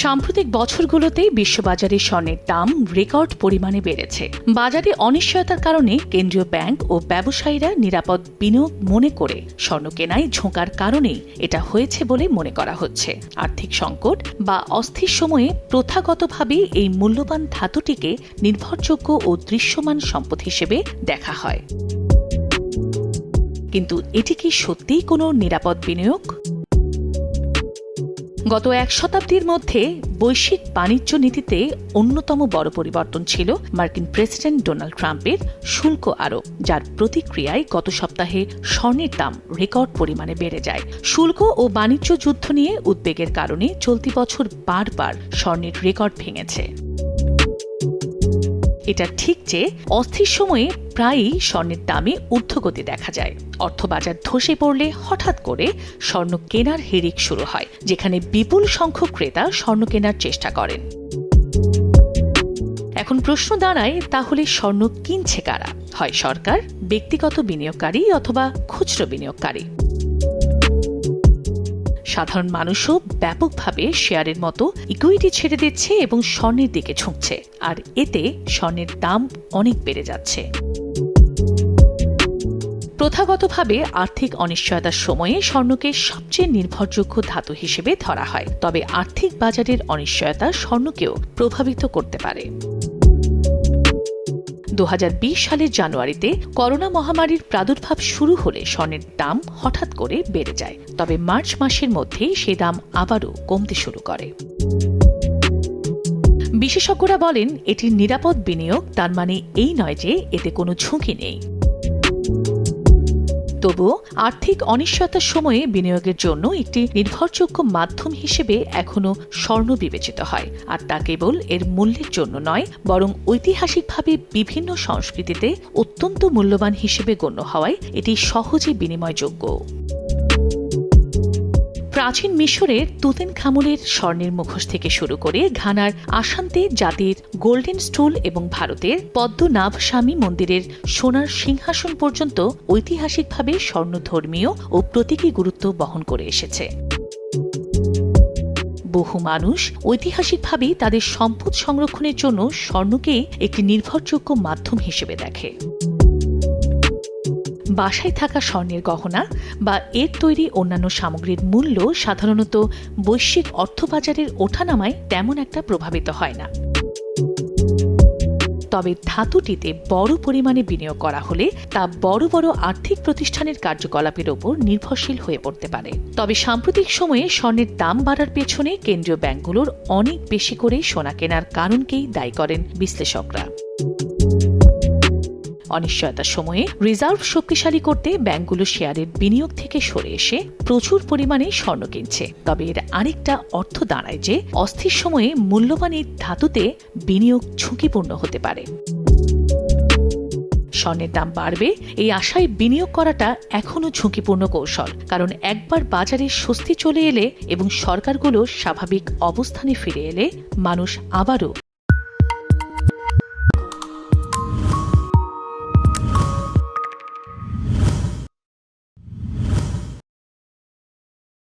সাম্প্রতিক বছরগুলোতে বিশ্ববাজারে স্বর্ণের দাম রেকর্ড পরিমাণে বেড়েছে। বাজারে অনিশ্চয়তার কারণে কেন্দ্রীয় ব্যাংক ও ব্যবসায়ীরা নিরাপদ বিনিয়োগ মনে করে স্বর্ণ কেনায় ঝোঁকার কারণেই এটা হয়েছে বলে মনে করা হচ্ছে। আর্থিক সংকট বা অস্থির সময়ে প্রথাগতভাবে এই মূল্যবান ধাতুটিকে নির্ভরযোগ্য ও দৃশ্যমান সম্পদ হিসেবে দেখা হয়। কিন্তু এটি কি সত্যিই কোনো নিরাপদ বিনিয়োগ? গত এক শতাব্দীর মধ্যে বৈশ্বিক বাণিজ্য নীতিতে অন্যতম বড় পরিবর্তন ছিল মার্কিন প্রেসিডেন্ট ডোনাল্ড ট্রাম্পের শুল্ক আরোপ, যার প্রতিক্রিয়ায় গত সপ্তাহে স্বর্ণের দাম রেকর্ড পরিমাণে বেড়ে যায়। শুল্ক ও বাণিজ্য যুদ্ধ নিয়ে উদ্বেগের কারণে চলতি বছর বারবার স্বর্ণের রেকর্ড ভেঙেছে। এটা ঠিক যে অস্থির সময়ে প্রায়ই স্বর্ণের দামে ঊর্ধ্বগতি দেখা যায়। অর্থবাজার ধসে পড়লে হঠাৎ করে স্বর্ণ কেনার হিড়িক শুরু হয়, যেখানে বিপুল সংখ্যক ক্রেতা স্বর্ণ কেনার চেষ্টা করেন। এখন প্রশ্ন দাঁড়ায়, তাহলে স্বর্ণ কিনছে কারা? হয় সরকার, ব্যক্তিগত বিনিয়োগকারী অথবা খুচরো বিনিয়োগকারী। সাধারণ মানুষও ব্যাপকভাবে শেয়ারের মতো ইকুইটি ছেড়ে দিচ্ছে এবং স্বর্ণের দিকে ঝুঁকছে, আর এতে স্বর্ণের দাম অনেক বেড়ে যাচ্ছে। প্রথাগতভাবে আর্থিক অনিশ্চয়তার সময়ে স্বর্ণকে সবচেয়ে নির্ভরযোগ্য ধাতু হিসেবে ধরা হয়, তবে আর্থিক বাজারের অনিশ্চয়তা স্বর্ণকেও প্রভাবিত করতে পারে। 2020 সালের জানুয়ারিতে করোনা মহামারীর প্রাদুর্ভাব শুরু হলে স্বর্ণের দাম হঠাৎ করে বেড়ে যায়, তবে মার্চ মাসের মধ্যেই সে দাম আবারও কমতে শুরু করে। বিশেষজ্ঞরা বলেন, এটি নিরাপদ বিনিয়োগ, তার মানে এই নয় যে এতে কোনো ঝুঁকি নেই। তবুও আর্থিক অনিশ্চয়তার সময়ে বিনিয়োগের জন্য একটি নির্ভরযোগ্য মাধ্যম হিসেবে এখনও স্বর্ণ বিবেচিত হয়, আর তা কেবল এর মূল্যের জন্য নয়, বরং ঐতিহাসিকভাবে বিভিন্ন সংস্কৃতিতে অত্যন্ত মূল্যবান হিসেবে গণ্য হওয়ায় এটি সহজে বিনিময়যোগ্য। প্রাচীন মিশরের তুতেনখামুনের স্বর্ণের মুখোশ থেকে শুরু করে ঘানার আসান্তে জাতির গোল্ডেন স্টুল এবং ভারতের পদ্মনাভস্বামী মন্দিরের সোনার সিংহাসন পর্যন্ত ঐতিহাসিকভাবে স্বর্ণ ধর্মীয় ও প্রতীকী গুরুত্ব বহন করে এসেছে। বহু মানুষ ঐতিহাসিকভাবেই তাদের সম্পদ সংরক্ষণের জন্য স্বর্ণকে একটি নির্ভরযোগ্য মাধ্যম হিসেবে দেখে। বাসায় থাকা স্বর্ণের গহনা বা এর তৈরি অন্যান্য সামগ্রীর মূল্য সাধারণত বৈশ্বিক অর্থবাজারের ওঠানামায় তেমন একটা প্রভাবিত হয় না। তবে ধাতুটিতে বড় পরিমাণে বিনিয়োগ করা হলে তা বড় বড় আর্থিক প্রতিষ্ঠানের কার্যকলাপের ওপর নির্ভরশীল হয়ে পড়তে পারে। তবে সাম্প্রতিক সময়ে স্বর্ণের দাম বাড়ার পেছনে কেন্দ্রীয় ব্যাংকগুলোর অনেক বেশি করে সোনা কেনার কারণকেই দায়ী করেন বিশ্লেষকরা। অনিশ্চয়তার সময়ে রিজার্ভ শক্তিশালী করতে ব্যাংকগুলো শেয়ারের বিনিয়োগ থেকে সরে এসে প্রচুর পরিমাণে স্বর্ণ কিনছে। তবে এর আরেকটা অর্থ দাঁড়ায় যে অস্থির সময়ে মূল্যবান এই ধাতুতে বিনিয়োগ ঝুঁকিপূর্ণ হতে পারে। স্বর্ণের দাম বাড়বে এই আশায় বিনিয়োগ করাটা এখনও ঝুঁকিপূর্ণ কৌশল, কারণ একবার বাজারে স্বস্তি চলে এলে এবং সরকারগুলো স্বাভাবিক অবস্থানে ফিরে এলে মানুষ আবারও